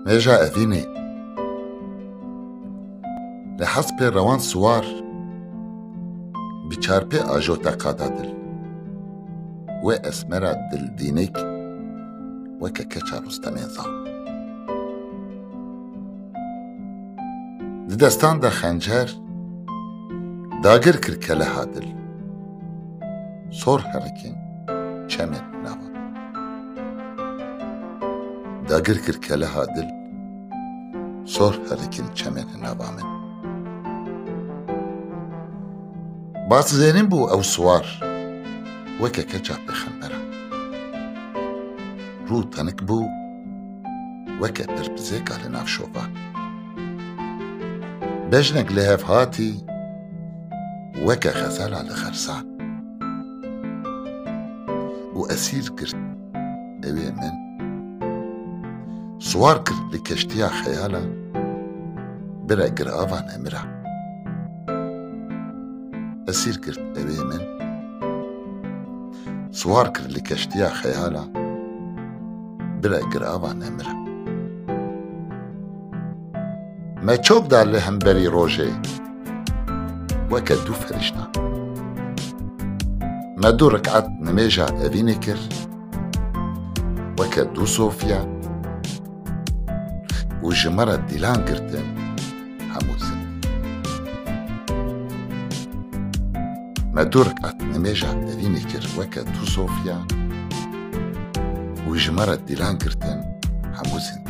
ميجا أذيني لحسب روان سوار بچارپی آجوتا قادا دل و اسمرا دل دینیک وکا کچا رستمیزا دستان دا خنجر داگر کر کلها دل سور هرکین چمن نوا داگر کر کلها دل سور هرکین چمن نوا من باس زينين بو أو سوار وكا كجا بخنبرا رو تنك بو وكا بربزيك على ناف شوفا بجنك لهف هاتي وكا غزال على خرسان وأسير كرت أوي من سوار كرت لكشتيا خيالا برا قرآفا نمرا أسير كرت أبي من سوار كرت لكشتيا خيالا بلا قرآبا نمرا ما تشوك دار لهم بري روجي وكا دو فرشنا ما دو ركعت نميجا أبي نكر وكا دو صوفيا وجمرة ديلان كرتن هموزن ما دورك نميجا أذيني كر وكا تو صوفيا وجمرة ديلان كرتن هموزن